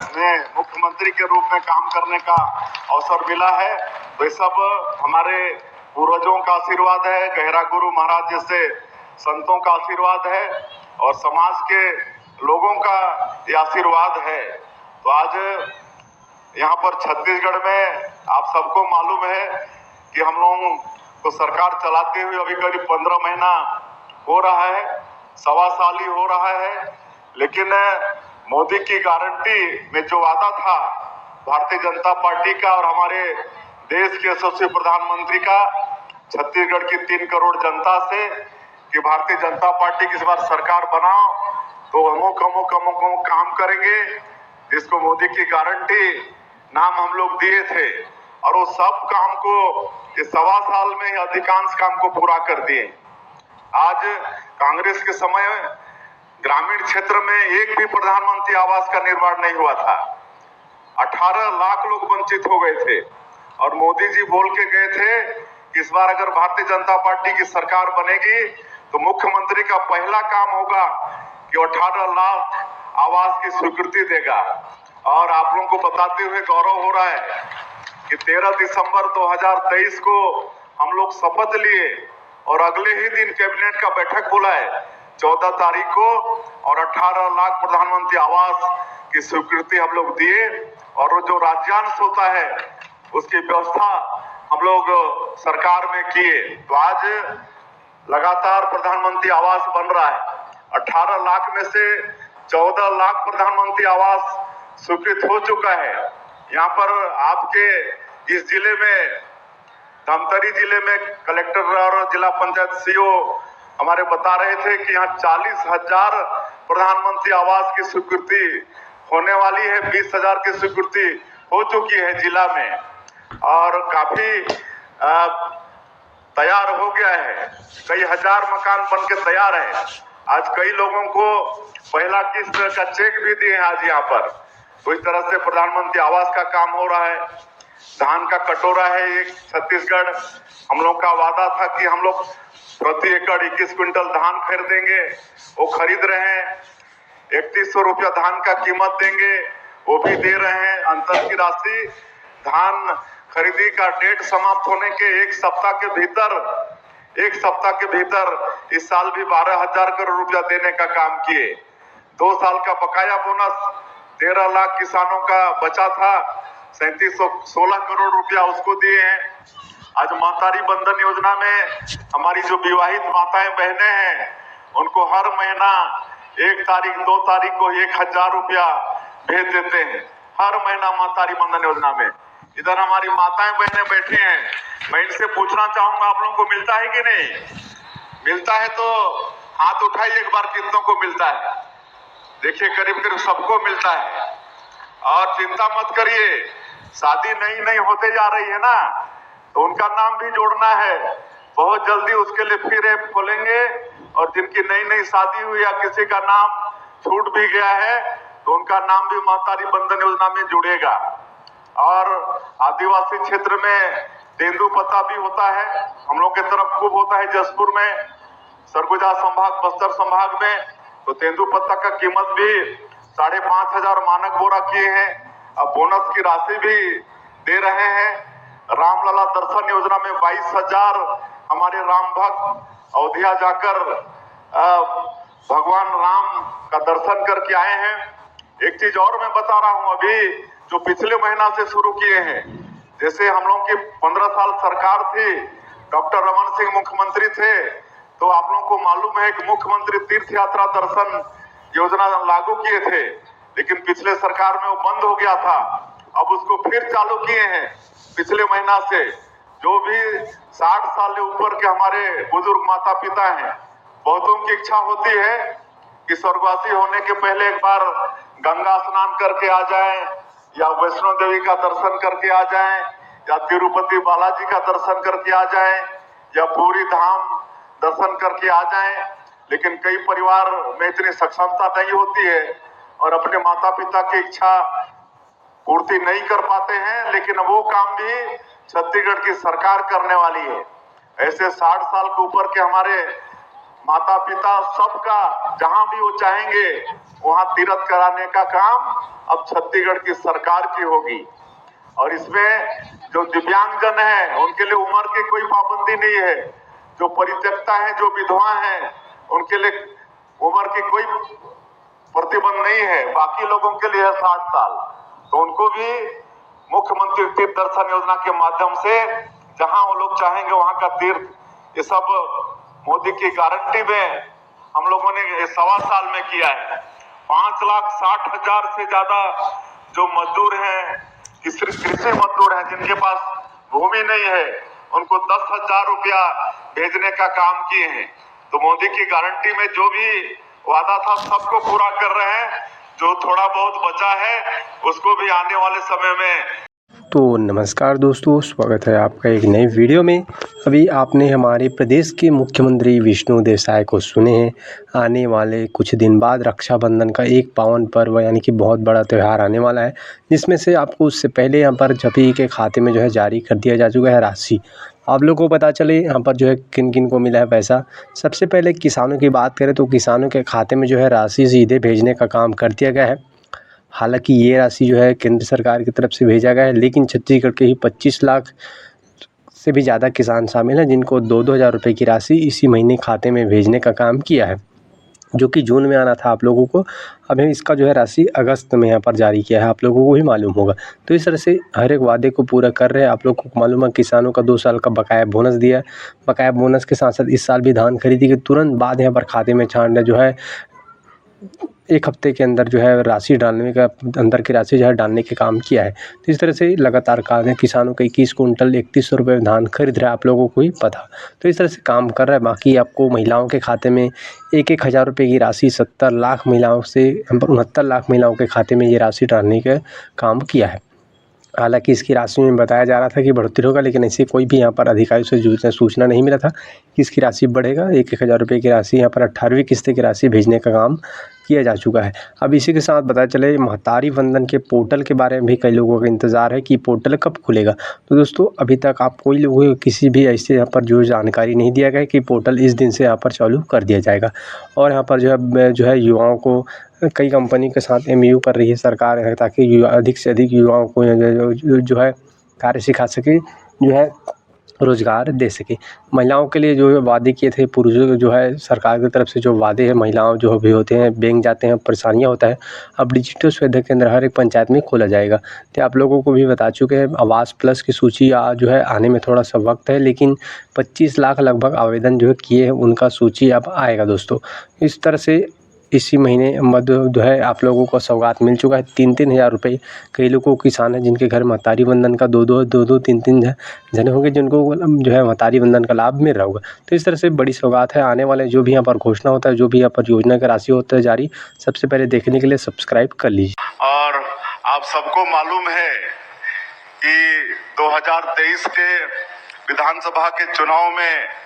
में मुख्यमंत्री के रूप में काम करने का अवसर मिला है। तो ये सब हमारे पूर्वजों का आशीर्वाद है, गहरा गुरु महाराज जैसे संतों का आशीर्वाद है और समाज के लोगों का ये आशीर्वाद है। तो आज यहाँ पर छत्तीसगढ़ में आप सबको मालूम है कि हम लोगों को सरकार चलाते हुए अभी करीब 15 महीना हो रहा है, सवा साल ही हो रहा है। लेकिन मोदी की गारंटी में जो वादा था भारतीय जनता पार्टी का और हमारे देश के यशस्वी प्रधानमंत्री का छत्तीसगढ़ की 3 करोड़ जनता से कि भारतीय जनता पार्टी की इस बार सरकार बनाओ तो अमुक अमुक अमुक अमुक काम करेंगे, जिसको मोदी की गारंटी नाम हम लोग दिए थे और वो सब काम को ये सवा साल में अधिकांश काम को पूरा कर दिए। आज कांग्रेस के समय ग्रामीण क्षेत्र में एक भी प्रधानमंत्री आवास का निर्माण नहीं हुआ था। 18 लाख लोग वंचित हो गए थे और मोदी जी बोल के गए थे कि इस बार अगर भारतीय जनता पार्टी की सरकार बनेगी तो मुख्यमंत्री का पहला काम होगा कि 18 लाख आवास की स्वीकृति देगा। और आप लोगों को बताते हुए गौरव हो रहा है कि 13 दिसंबर 2023 को हम लोग शपथ लिए और अगले ही दिन कैबिनेट का बैठक बुलाए 14 तारीख को और 18 लाख प्रधानमंत्री आवास की स्वीकृति हम लोग दिए और जो राज्यांश होता है उसकी व्यवस्था हम लोग सरकार में किए। तो आज लगातार प्रधानमंत्री आवास बन रहा है। 18 लाख में से 14 लाख प्रधानमंत्री आवास स्वीकृत हो चुका है। यहाँ पर आपके इस जिले में, धमतरी जिले में कलेक्टर और जिला पंचायत सीओ हमारे बता रहे थे कि यहाँ 40,000 प्रधानमंत्री आवास की स्वीकृति होने वाली है। 20,000 की स्वीकृति हो चुकी है जिला में और काफी तैयार हो गया है। कई हजार मकान बन के तैयार है। आज कई लोगों को पहला किस्त का चेक भी दिए आज यहाँ पर। तो इस तरह से प्रधानमंत्री आवास का काम हो रहा है। धान का कटोरा है एक छत्तीसगढ़, हम लोग का वादा था कि हम लोग प्रति एकड़ 21 क्विंटल धान खरीदेंगे, वो खरीद रहे हैं। 3100 रुपया धान का कीमत देंगे, वो भी दे रहे हैं। अंतर की राशि धान खरीदी का डेट समाप्त होने के एक सप्ताह के भीतर इस साल भी 12,000 करोड़ रुपया देने का काम किए। 2 साल का बकाया बोनस 13 लाख किसानों का बचा था, 3716 करोड़ रुपया उसको दिए हैं। आज मातारी बंधन योजना में हमारी जो विवाहित माताएं बहनें हैं उनको हर महीना 1 तारीख 2 तारीख को 1,000 रुपया भेज देते हैं हर महीना मातारी बंधन योजना में। इधर हमारी माताएं बहनें बैठी हैं, मैं इनसे पूछना चाहूंगा आप लोगों को मिलता है कि नहीं? मिलता है तो हाथ उठाइए एक बार, कितनों को मिलता है? देखिए करीब करीब सबको मिलता है। और चिंता मत करिए, शादी नई नई होते जा रही है ना, तो उनका नाम भी जोड़ना है। बहुत जल्दी उसके लिए फिर ऐप खोलेंगे और जिनकी नई नई शादी हुई या किसी का नाम छूट भी गया है तो उनका नाम भी मातारी बंधन योजना में जुड़ेगा। और आदिवासी क्षेत्र में तेंदू पत्ता भी होता है, हम लोग की तरफ खूब होता है। जसपुर में, सरगुजा संभाग, बस्तर संभाग में तो तेंदू पत्ता का कीमत भी 5,500 मानक बोरा किए हैं। अब बोनस की राशि भी दे रहे हैं। रामलला दर्शन योजना में 22,000 हमारे राम भक्त अयोध्या जाकर भगवान राम का दर्शन करके आए हैं। एक चीज और मैं बता रहा हूं, अभी जो पिछले महीना से शुरू किए हैं, जैसे हम लोगों की 15 साल सरकार थी, डॉक्टर रमन सिंह मुख्यमंत्री थे, तो आप लोगों को मालूम है कि मुख्यमंत्री तीर्थ यात्रा दर्शन योजना लागू किए थे, लेकिन पिछले सरकार में वो बंद हो गया था। अब उसको फिर चालू किए हैं पिछले महीना से। जो भी 60 साल से ऊपर के हमारे बुजुर्ग माता पिता हैं, बहुतों की इच्छा होती है कि स्वर्गवासी होने के पहले एक बार गंगा स्नान करके आ जाएं या वैष्णो देवी का दर्शन करके आ जाएं या तिरुपति बालाजी का दर्शन करके आ जाएं या पूरी धाम दर्शन करके आ जाएं। लेकिन कई परिवार में इतनी सक्षमता नहीं होती है और अपने माता पिता की इच्छा पूर्ति नहीं कर पाते हैं, लेकिन वो काम भी छत्तीसगढ़ की सरकार करने वाली है। ऐसे 60 साल के ऊपर के हमारे माता पिता सबका जहां भी वो चाहेंगे वहां तीर्थ कराने का काम अब छत्तीसगढ़ की सरकार की होगी। और इसमें जो दिव्यांगजन है उनके लिए उम्र की कोई पाबंदी नहीं है, जो परित्यक्ता है, जो विधवा है, उनके लिए उम्र की कोई प्रतिबंध नहीं है। बाकी लोगों के लिए है 60 साल, तो उनको भी मुख्यमंत्री तीर्थ दर्शन योजना के माध्यम से जहां वो लोग चाहेंगे वहां का तीर्थ, ये सब मोदी की गारंटी में हम लोगों ने 1.25 साल में किया है। 5,60,000 से ज्यादा जो मजदूर हैं, कृषि मजदूर हैं, जिनके पास भूमि नहीं है, उनको 10,000 रुपया भेजने का काम किए हैं। तो मोदी की गारंटी में जो भी वादा था सबको पूरा कर रहे हैं। जो थोड़ा बहुत बचा है उसको भी आने वाले समय में। तो नमस्कार दोस्तों, स्वागत है आपका एक नई वीडियो में। अभी आपने हमारे प्रदेश के मुख्यमंत्री विष्णु देसाई को सुने हैं। आने वाले कुछ दिन बाद रक्षाबंधन का एक पावन पर्व यानी कि बहुत बड़ा त्यौहार आने वाला है, जिसमें से आपको उससे पहले यहाँ पर सभी के खाते में जो है जारी कर दिया जा चुका है राशि। आप लोगों को पता चले यहाँ पर जो है किन किन को मिला है पैसा। सबसे पहले किसानों की बात करें तो किसानों के खाते में जो है राशि सीधे भेजने का काम कर दिया गया है। हालांकि ये राशि जो है केंद्र सरकार की तरफ से भेजा गया है, लेकिन छत्तीसगढ़ के ही 25 लाख से भी ज़्यादा किसान शामिल हैं जिनको 2-2 हज़ार रुपये की राशि इसी महीने खाते में भेजने का काम किया है, जो कि जून में आना था आप लोगों को। अभी इसका जो है राशि अगस्त में यहाँ पर जारी किया है, आप लोगों को भी मालूम होगा। तो इस तरह से हर एक वादे को पूरा कर रहे हैं। आप लोगों को मालूम है किसानों का 2 साल का बकाया बोनस दिया है। बकाया बोनस के साथ साथ इस साल भी धान खरीदी के तुरंत बाद यहाँ पर खाते में छांटने जो है 1 हफ्ते के अंदर जो है राशि डालने का, अंदर की राशि जो है डालने के काम किया है। तो इस तरह से लगातार कार्य किसानों को 21 कुंटल 3100 रुपये धान खरीद रहा है, आप लोगों को ही पता। तो इस तरह से काम कर रहा है। बाकी आपको महिलाओं के खाते में 1-1 हज़ार रुपये की राशि 70 लाख महिलाओं से 69 लाख महिलाओं के खाते में ये राशि डालने का काम किया है। हालांकि इसकी राशि में बताया जा रहा था कि बढ़ोतरी होगा, लेकिन ऐसे कोई भी यहाँ पर अधिकारी से सूचना नहीं मिला था कि इसकी राशि बढ़ेगा। 1-1 हज़ार रुपये की राशि यहाँ पर 18वीं किस्त की राशि भेजने का काम किया जा चुका है। अब इसी के साथ बताया चले महतारी वंदन के पोर्टल के बारे में भी कई लोगों का इंतज़ार है कि पोर्टल कब खुलेगा। तो दोस्तों अभी तक आप कोई लोगों को किसी भी ऐसे यहाँ पर जो जानकारी नहीं दिया गया कि पोर्टल इस दिन से यहाँ पर चालू कर दिया जाएगा। और यहाँ पर जो है युवाओं को कई कंपनी के साथ MOU कर रही है सरकार है, ताकि अधिक से अधिक युवाओं को जो है कार्य सिखा सके, जो है रोज़गार दे सके। महिलाओं के लिए जो वादे किए थे पुरुषों जो है सरकार की तरफ से जो वादे हैं, महिलाओं जो भी होते हैं बैंक जाते हैं, परेशानियाँ होता है, अब डिजिटल सुविधा केंद्र हर एक पंचायत में खोला जाएगा। तो आप लोगों को भी बता चुके हैं आवास प्लस की सूची जो है आने में थोड़ा सा वक्त है, लेकिन 25 लाख लगभग आवेदन जो है किए हैं, उनका सूची अब आएगा दोस्तों। इस तरह से इसी महीने जो है आप लोगों को सौगात मिल चुका है 3-3 हज़ार रुपये। कई लोगों को किसान है जिनके घर महतारी वंदन का 2-2 3-3 जने होंगे जिनको जो है महतारी वंदन का लाभ मिल रहा होगा। तो इस तरह से बड़ी सौगात है। आने वाले जो भी यहाँ पर घोषणा होता है, जो भी यहाँ पर योजना का राशि होता है जारी, सबसे पहले देखने के लिए सब्सक्राइब कर लीजिए। और आप सबको मालूम है कि 2023 के विधानसभा के चुनाव में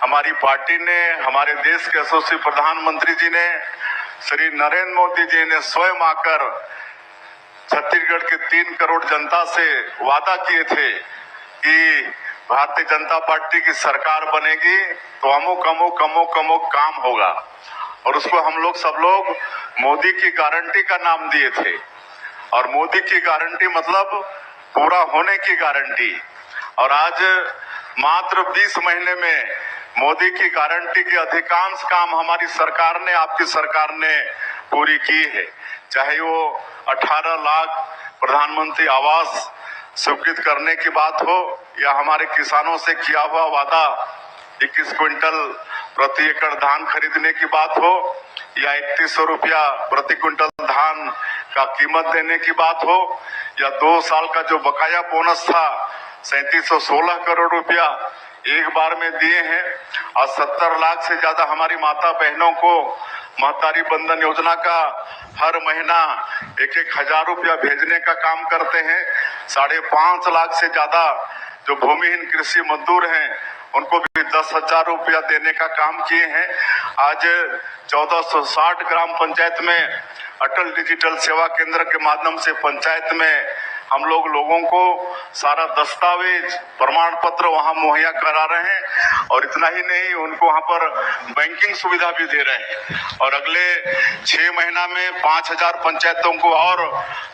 हमारी पार्टी ने, हमारे देश के यशस्वी प्रधानमंत्री जी ने, श्री नरेंद्र मोदी जी ने स्वयं आकर छत्तीसगढ़ के 3 करोड़ जनता से वादा किए थे कि भारतीय जनता पार्टी की सरकार बनेगी तो अमुक अमुक अमुक अमुक काम होगा। और उसको हम लोग सब लोग मोदी की गारंटी का नाम दिए थे। और मोदी की गारंटी मतलब पूरा होने की गारंटी। और आज मात्र 20 महीने में मोदी की गारंटी के अधिकांश काम हमारी सरकार ने, आपकी सरकार ने पूरी की है। चाहे वो 18 लाख प्रधानमंत्री आवास स्वीकृत करने की बात हो, या हमारे किसानों से किया हुआ वादा 21 क्विंटल प्रति एकड़ धान खरीदने की बात हो, या 3100 रुपया प्रति क्विंटल धान का कीमत देने की बात हो, या 2 साल का जो बकाया बोनस था 3716 करोड़ रुपया एक बार में दिए हैं। और 70 लाख से ज्यादा हमारी माता बहनों को महतारी बंधन योजना का हर महीना 1-1 हज़ार रुपया भेजने का काम करते हैं। 5.5 लाख से ज्यादा जो भूमिहीन कृषि मजदूर हैं उनको भी 10,000 रुपया देने का काम किए हैं। आज 1460 ग्राम पंचायत में अटल डिजिटल सेवा केंद्र के माध्यम से पंचायत में हम लोगों को सारा दस्तावेज प्रमाण पत्र वहां मुहैया करा रहे हैं और इतना ही नहीं, उनको वहां पर बैंकिंग सुविधा भी दे रहे हैं। और अगले 6 महीना में 5000 पंचायतों को और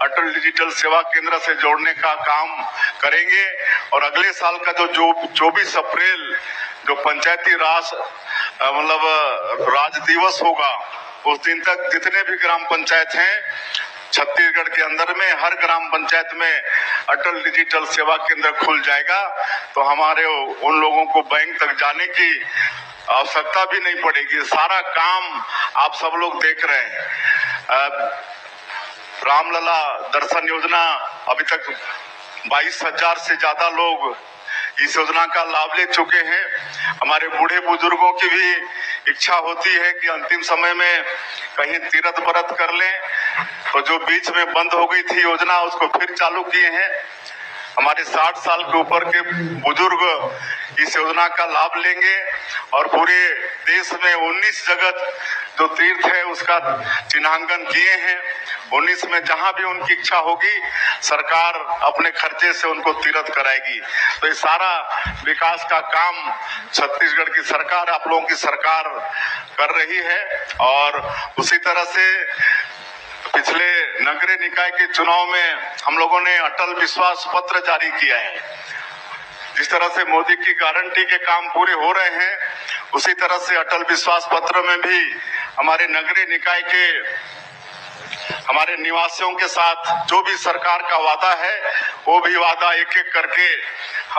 अटल डिजिटल सेवा केंद्र से जोड़ने का काम करेंगे। और अगले साल का जो 24 अप्रैल जो पंचायती राज राज दिवस होगा, उस दिन तक जितने भी ग्राम पंचायत हैं छत्तीसगढ़ के अंदर में, हर ग्राम पंचायत में अटल डिजिटल सेवा केंद्र खुल जाएगा। तो हमारे उन लोगों को बैंक तक जाने की आवश्यकता भी नहीं पड़ेगी। सारा काम आप सब लोग देख रहे हैं। रामलला दर्शन योजना, अभी तक 22,000 से ज्यादा लोग इस योजना का लाभ ले चुके हैं। हमारे बूढ़े बुजुर्गों की भी इच्छा होती है कि अंतिम समय में कहीं तीर्थ व्रत कर लें, तो जो बीच में बंद हो गई थी योजना, उसको फिर चालू किए हैं। हमारे 60 साल के ऊपर के बुजुर्ग इस योजना का लाभ लेंगे और पूरे देश में 19 जगह जो तीर्थ है उसका चिन्हांकन किए हैं। 19 में जहां भी उनकी इच्छा होगी सरकार अपने खर्चे से उनको तीर्थ कराएगी। तो ये सारा विकास का काम छत्तीसगढ़ की सरकार, आप लोगों की सरकार कर रही है। और उसी तरह से पिछले नगरीय निकाय के चुनाव में हम लोगों ने अटल विश्वास पत्र जारी किया है। जिस तरह से मोदी की गारंटी के काम पूरे हो रहे हैं, उसी तरह से अटल विश्वास पत्र में भी हमारे नगरीय निकाय के हमारे निवासियों के साथ जो भी सरकार का वादा है, वो भी वादा एक एक करके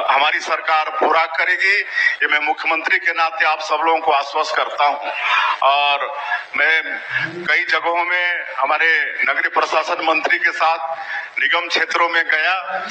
हमारी सरकार पूरा करेगी। ये मैं मुख्यमंत्री के नाते आप सब लोगों को आश्वस्त करता हूं। और मैं कई जगहों में हमारे नगरीय प्रशासन मंत्री के साथ निगम क्षेत्रों में गया।